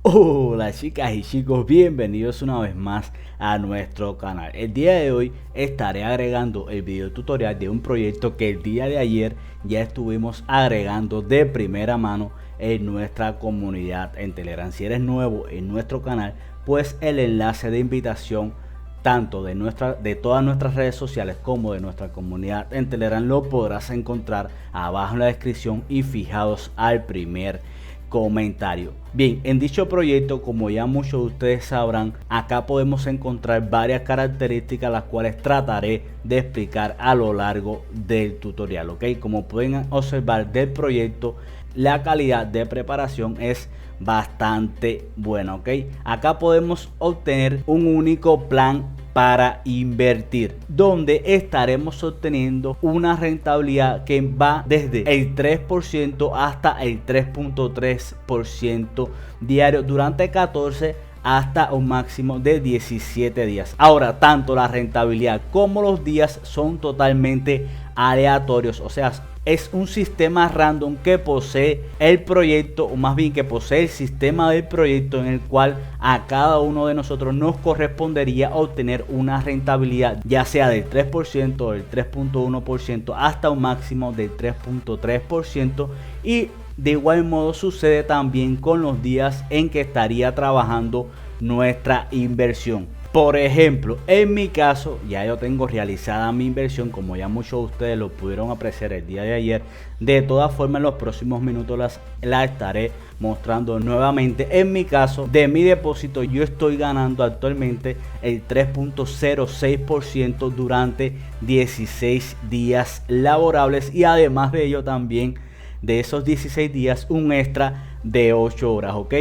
Hola chicas y chicos, bienvenidos una vez más a nuestro canal. El día de hoy estaré agregando el video tutorial de un proyecto que el día de ayer ya estuvimos agregando de primera mano en nuestra comunidad en Telegram. Si eres nuevo en nuestro canal, pues el enlace de invitación tanto de todas nuestras redes sociales como de nuestra comunidad en Telegram lo podrás encontrar abajo en la descripción y fijados al primer comentario. Bien, en dicho proyecto, como ya muchos de ustedes sabrán, acá podemos encontrar varias características las cuales trataré de explicar a lo largo del tutorial, ok. Como pueden observar del proyecto, la calidad de preparación es bastante buena, ok. Acá podemos obtener un único plan para invertir, donde estaremos obteniendo una rentabilidad que va desde el 3% hasta el 3.3% diario durante 14 hasta un máximo de 17 días. Ahora, tanto la rentabilidad como los días son totalmente aleatorios, o sea, es un sistema random que posee el proyecto, o más bien que posee el sistema del proyecto, en el cual a cada uno de nosotros nos correspondería obtener una rentabilidad ya sea del 3%, del 3.1% hasta un máximo del 3.3%. Y de igual modo sucede también con los días en que estaría trabajando nuestra inversión. Por ejemplo, en mi caso, ya yo tengo realizada mi inversión, como ya muchos de ustedes lo pudieron apreciar el día de ayer. De todas formas, en los próximos minutos la estaré mostrando nuevamente. En mi caso, de mi depósito, yo estoy ganando actualmente el 3.06% durante 16 días laborables. Y además de ello, también de esos 16 días, un extra de 8 horas, ¿ok?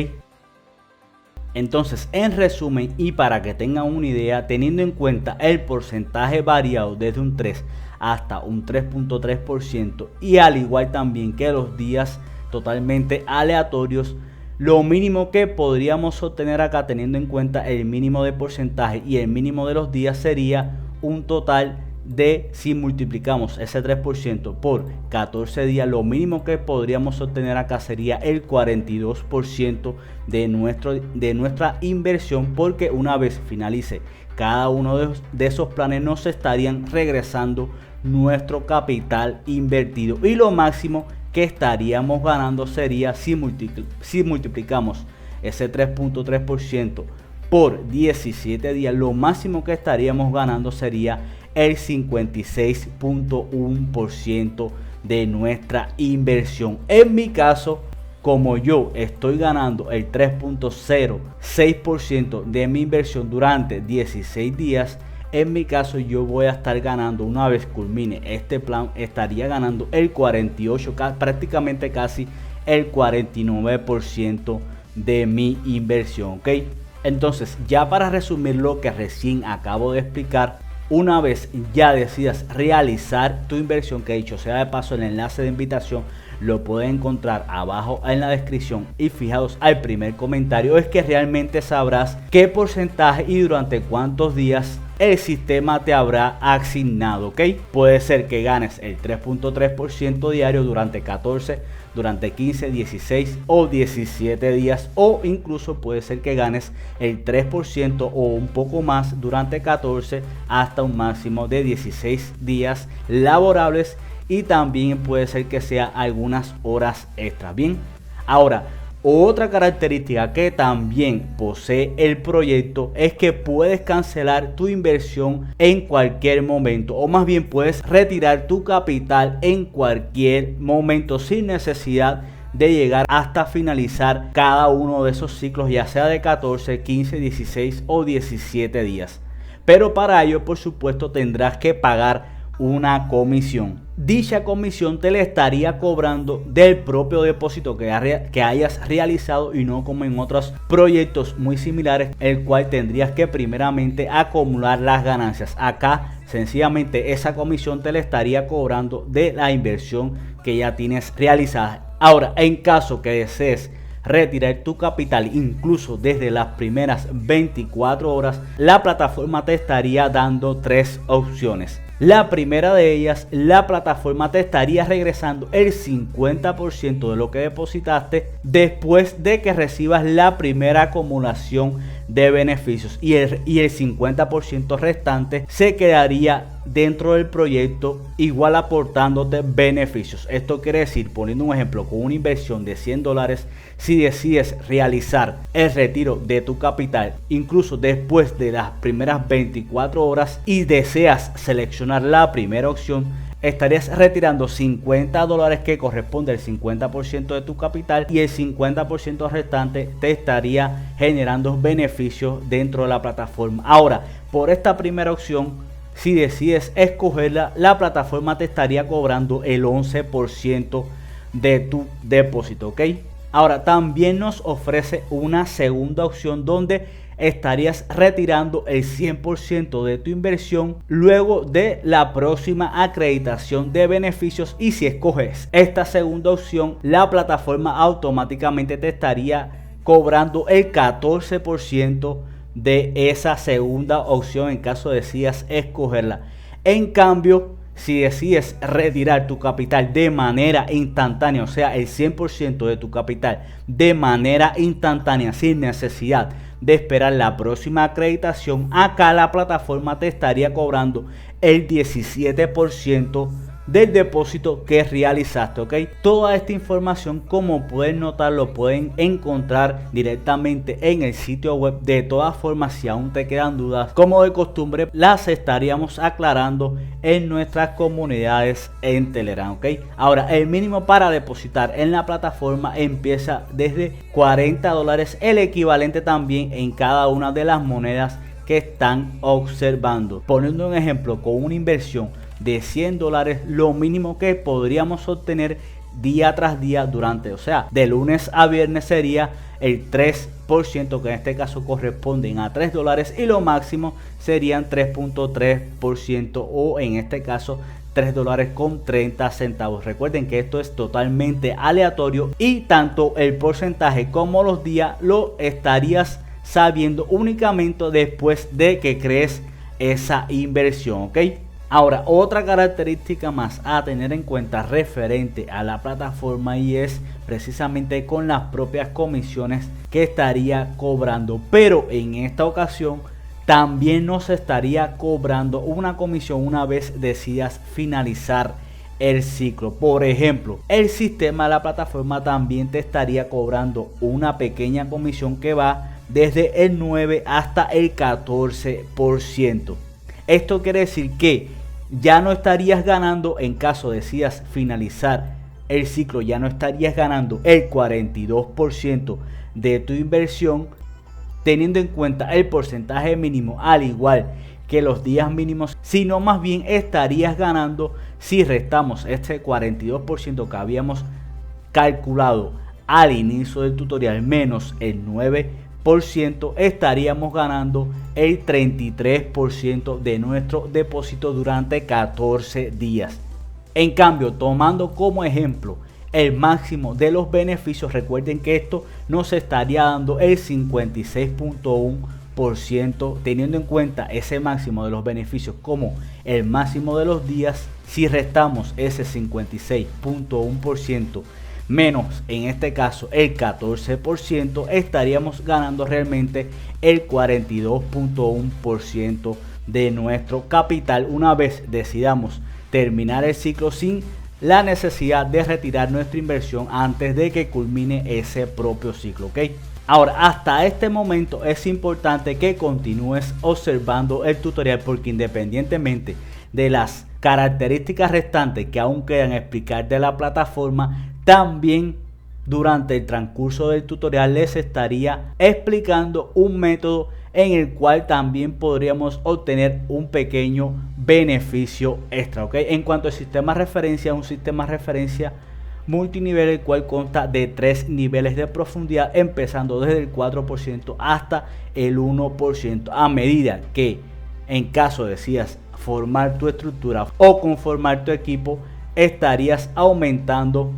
Entonces, en resumen y para que tengan una idea, teniendo en cuenta el porcentaje variado desde un 3 hasta un 3.3% y al igual también que los días totalmente aleatorios, lo mínimo que podríamos obtener acá, teniendo en cuenta el mínimo de porcentaje y el mínimo de los días, sería un total de, si multiplicamos ese 3% por 14 días, lo mínimo que podríamos obtener acá sería el 42% de nuestra inversión, porque una vez finalice cada uno de esos planes nos estarían regresando nuestro capital invertido, y lo máximo que estaríamos ganando sería, si multiplicamos ese 3.3% por 17 días, lo máximo que estaríamos ganando sería el 56.1% de nuestra inversión. En mi caso, como yo estoy ganando el 3.06% de mi inversión durante 16 días, en mi caso yo voy a estar ganando, una vez culmine este plan, estaría ganando el 48, prácticamente casi el 49% de mi inversión, ¿ok? Entonces, ya para resumir lo que recién acabo de explicar, una vez ya decidas realizar tu inversión, que dicho sea de paso, el enlace de invitación lo puedes encontrar abajo en la descripción y fijados al primer comentario, es que realmente sabrás qué porcentaje y durante cuántos días el sistema te habrá asignado, ¿ok? Puede ser que ganes el 3.3% diario durante 14, durante 15, 16 o 17 días, o incluso puede ser que ganes el 3% o un poco más durante 14 hasta un máximo de 16 días laborables, y también puede ser que sea algunas horas extras. Bien, ahora, otra característica que también posee el proyecto es que puedes cancelar tu inversión en cualquier momento, o más bien puedes retirar tu capital en cualquier momento sin necesidad de llegar hasta finalizar cada uno de esos ciclos, ya sea de 14, 15, 16 o 17 días. Pero para ello, por supuesto, tendrás que pagar una comisión. Dicha comisión te la estaría cobrando del propio depósito que hayas realizado, y no como en otros proyectos muy similares, el cual tendrías que primeramente acumular las ganancias. Acá sencillamente esa comisión te la estaría cobrando de la inversión que ya tienes realizada. Ahora, en caso que desees retirar tu capital incluso desde las primeras 24 horas, la plataforma te estaría dando tres opciones. La primera de ellas, la plataforma te estaría regresando el 50% de lo que depositaste después de que recibas la primera acumulación de beneficios, y el 50% restante se quedaría dentro del proyecto, igual aportándote beneficios. Esto quiere decir, poniendo un ejemplo, con una inversión de $100, si decides realizar el retiro de tu capital incluso después de las primeras 24 horas y deseas seleccionar la primera opción, estarías retirando $50 que corresponde al 50% de tu capital, y el 50% restante te estaría generando beneficios dentro de la plataforma. Ahora, por esta primera opción, si decides escogerla, la plataforma te estaría cobrando el 11% de tu depósito, ¿ok? Ahora, también nos ofrece una segunda opción donde estarías retirando el 100% de tu inversión luego de la próxima acreditación de beneficios, y si escoges esta segunda opción, la plataforma automáticamente te estaría cobrando el 14% de esa segunda opción en caso decidas escogerla. En cambio, si decides retirar tu capital de manera instantánea, o sea, el 100% de tu capital de manera instantánea, sin necesidad de esperar la próxima acreditación, acá la plataforma te estaría cobrando el 17% del depósito que realizaste, ¿ok? Toda esta información, como pueden notar, lo pueden encontrar directamente en el sitio web. De todas formas, si aún te quedan dudas, como de costumbre, las estaríamos aclarando en nuestras comunidades en Telegram, ¿ok? Ahora, el mínimo para depositar en la plataforma empieza desde $40, el equivalente también en cada una de las monedas que están observando. Poniendo un ejemplo, con una inversión de $100, lo mínimo que podríamos obtener día tras día durante, o sea, de lunes a viernes, sería el 3%, que en este caso corresponden a $3, y lo máximo serían 3.3%, o en este caso $3.30. Recuerden que esto es totalmente aleatorio, y tanto el porcentaje como los días lo estarías sabiendo únicamente después de que crees esa inversión, ¿ok? Ahora, otra característica más a tener en cuenta referente a la plataforma, y es precisamente con las propias comisiones que estaría cobrando, pero en esta ocasión también nos estaría cobrando una comisión una vez decidas finalizar el ciclo. Por ejemplo, el sistema de la plataforma también te estaría cobrando una pequeña comisión que va desde el 9 hasta el 14%. Esto quiere decir que ya no estarías ganando, en caso decidas finalizar el ciclo, ya no estarías ganando el 42% de tu inversión, teniendo en cuenta el porcentaje mínimo al igual que los días mínimos, sino más bien estarías ganando, si restamos este 42% que habíamos calculado al inicio del tutorial menos el 9%, estaríamos ganando el 33% de nuestro depósito durante 14 días. En cambio, tomando como ejemplo el máximo de los beneficios, recuerden que esto nos estaría dando el 56.1%, teniendo en cuenta ese máximo de los beneficios como el máximo de los días. Si restamos ese 56.1% menos, en este caso, el 14%, estaríamos ganando realmente el 42.1% de nuestro capital una vez decidamos terminar el ciclo, sin la necesidad de retirar nuestra inversión antes de que culmine ese propio ciclo, ¿ok? Ahora, hasta este momento es importante que continúes observando el tutorial, porque independientemente de las características restantes que aún quedan explicar de la plataforma, también durante el transcurso del tutorial les estaría explicando un método en el cual también podríamos obtener un pequeño beneficio extra, ¿ok? En cuanto al sistema de referencia, un sistema de referencia multinivel, el cual consta de 3 niveles de profundidad, empezando desde el 4% hasta el 1%. A medida que, en caso decidas formar tu estructura o conformar tu equipo, estarías aumentando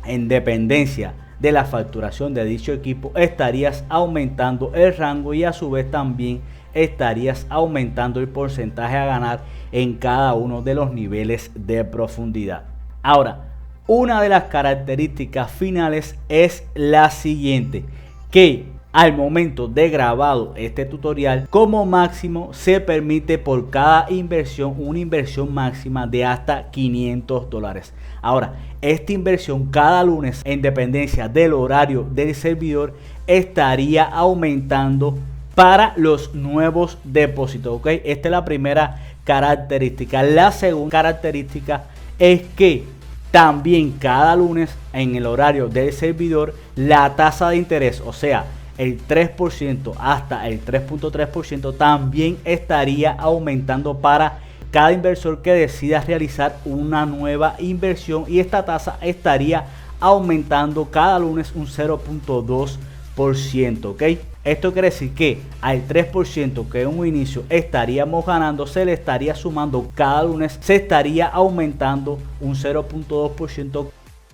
en dependencia de la facturación de dicho equipo, estarías aumentando el rango y a su vez también estarías aumentando el porcentaje a ganar en cada uno de los niveles de profundidad. Ahora, una de las características finales es la siguiente, que al momento de grabado este tutorial, como máximo se permite por cada inversión una inversión máxima de hasta $500. Ahora, esta inversión cada lunes, en dependencia del horario del servidor, estaría aumentando para los nuevos depósitos, ¿ok? Esta es la primera característica. La segunda característica es que también cada lunes en el horario del servidor la tasa de interés, o sea, el 3% hasta el 3.3% también estaría aumentando para cada inversor que decida realizar una nueva inversión, y esta tasa estaría aumentando cada lunes un 0.2%, ¿ok? Esto quiere decir que al 3% que en un inicio estaríamos ganando, se le estaría sumando cada lunes, se estaría aumentando un 0.2%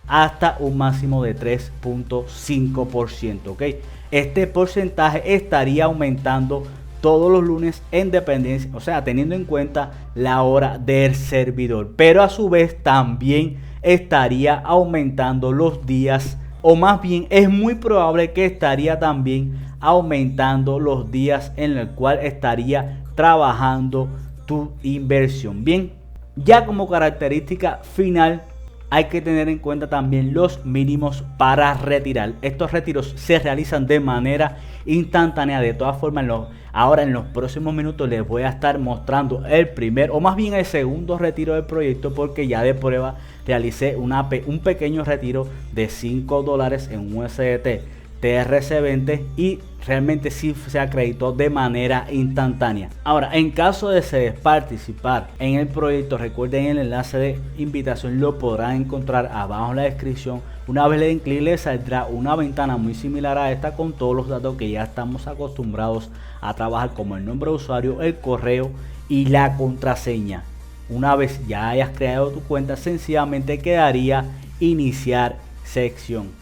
hasta un máximo de 3.5%, ¿ok? Este porcentaje estaría aumentando todos los lunes en dependencia, o sea, teniendo en cuenta la hora del servidor, pero a su vez también estaría aumentando los días, o más bien es muy probable que estaría también aumentando los días en el cual estaría trabajando tu inversión. Bien, ya como característica final hay que tener en cuenta también los mínimos para retirar. Estos retiros se realizan de manera instantánea. De todas formas, ahora en los próximos minutos les voy a estar mostrando el primer, o más bien el segundo retiro del proyecto, porque ya de prueba realicé un pequeño retiro de $5 en USDT TRC20 y realmente sí se acreditó de manera instantánea. Ahora, en caso de desees participar en el proyecto, recuerden el enlace de invitación, lo podrán encontrar abajo en la descripción. Una vez le den clic, les saldrá una ventana muy similar a esta con todos los datos que ya estamos acostumbrados a trabajar, como el nombre de usuario, el correo y la contraseña. Una vez ya hayas creado tu cuenta, sencillamente quedaría iniciar sección.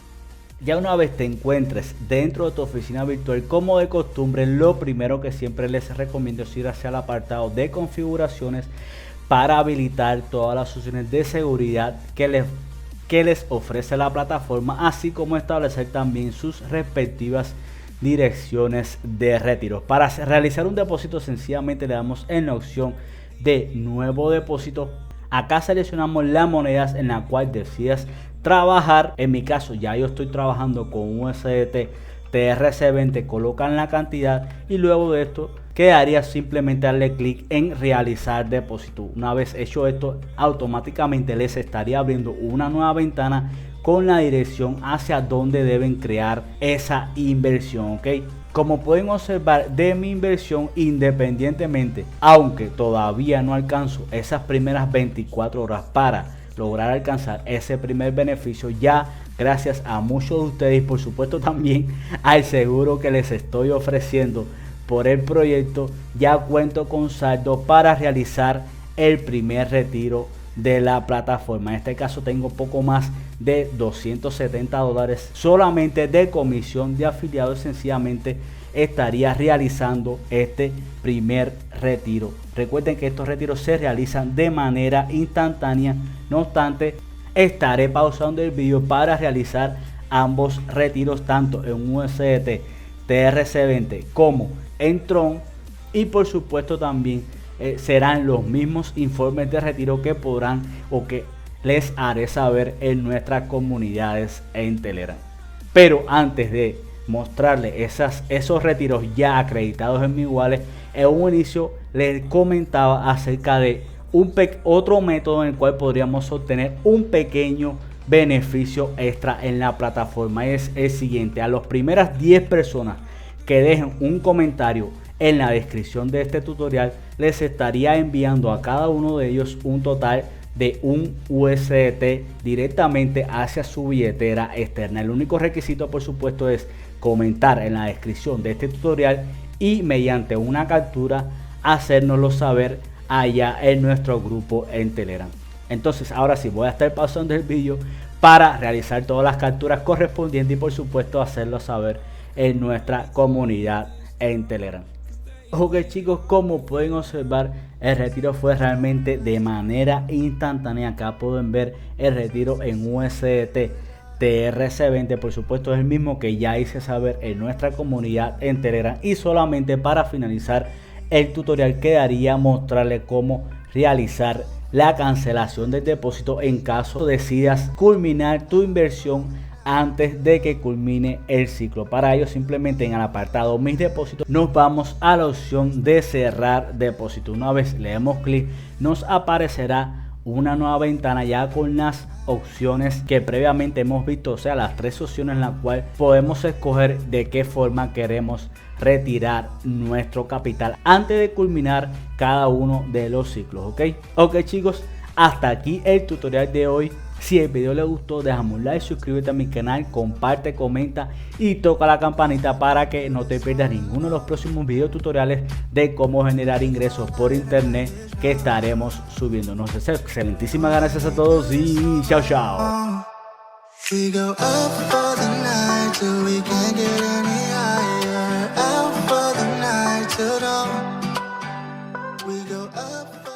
Ya una vez te encuentres dentro de tu oficina virtual, como de costumbre, lo primero que siempre les recomiendo es ir hacia el apartado de configuraciones para habilitar todas las opciones de seguridad que les ofrece la plataforma, así como establecer también sus respectivas direcciones de retiro. Para realizar un depósito, sencillamente le damos en la opción de nuevo depósito. Acá seleccionamos las monedas en la cual decidas trabajar. En mi caso ya yo estoy trabajando con USDT TRC20, colocan la cantidad y luego de esto quedaría simplemente darle clic en realizar depósito. Una vez hecho esto, automáticamente les estaría abriendo una nueva ventana con la dirección hacia donde deben crear esa inversión, ¿ok? Como pueden observar, de mi inversión, independientemente, aunque todavía no alcanzo esas primeras 24 horas para lograr alcanzar ese primer beneficio, ya gracias a muchos de ustedes y por supuesto también al seguro que les estoy ofreciendo por el proyecto, ya cuento con saldo para realizar el primer retiro de la plataforma. En este caso tengo poco más de $270 solamente de comisión de afiliados. Sencillamente estaría realizando este primer retiro. Recuerden que estos retiros se realizan de manera instantánea. No obstante, estaré pausando el vídeo para realizar ambos retiros, tanto en USDT TRC20 como en Tron, y por supuesto también serán los mismos informes de retiro que podrán o que les haré saber en nuestras comunidades en Telegram. Pero antes de mostrarles esos retiros ya acreditados en mi wallet, en un inicio les comentaba acerca de otro método en el cual podríamos obtener un pequeño beneficio extra en la plataforma. Es el siguiente: a las primeras 10 personas que dejen un comentario en la descripción de este tutorial, les estaría enviando a cada uno de ellos un total de un USDT directamente hacia su billetera externa. El único requisito, por supuesto, es comentar en la descripción de este tutorial y mediante una captura hacérnoslo saber allá en nuestro grupo en Telegram. Entonces ahora sí voy a estar pasando el vídeo para realizar todas las capturas correspondientes y por supuesto hacerlo saber en nuestra comunidad en Telegram. Ok chicos, como pueden observar, el retiro fue realmente de manera instantánea. Acá pueden ver el retiro en USDT TRC20, por supuesto es el mismo que ya hice saber en nuestra comunidad en Telegram. Y solamente para finalizar el tutorial quedaría mostrarles cómo realizar la cancelación del depósito en caso decidas culminar tu inversión antes de que culmine el ciclo. Para ello simplemente en el apartado mis depósitos nos vamos a la opción de cerrar depósito. Una vez le demos clic nos aparecerá una nueva ventana ya con las opciones que previamente hemos visto, o sea las 3 opciones en las cuales podemos escoger de qué forma queremos retirar nuestro capital antes de culminar cada uno de los ciclos. Ok chicos, hasta aquí el tutorial de hoy. Si el video les gustó, déjame un like, suscríbete a mi canal, comparte, comenta y toca la campanita para que no te pierdas ninguno de los próximos videos tutoriales de cómo generar ingresos por internet que estaremos subiendo. Nos deseo excelentísimas gracias a todos y chao chao. We go up for the night till we can't get any higher. Out for the night till dawn. We go up.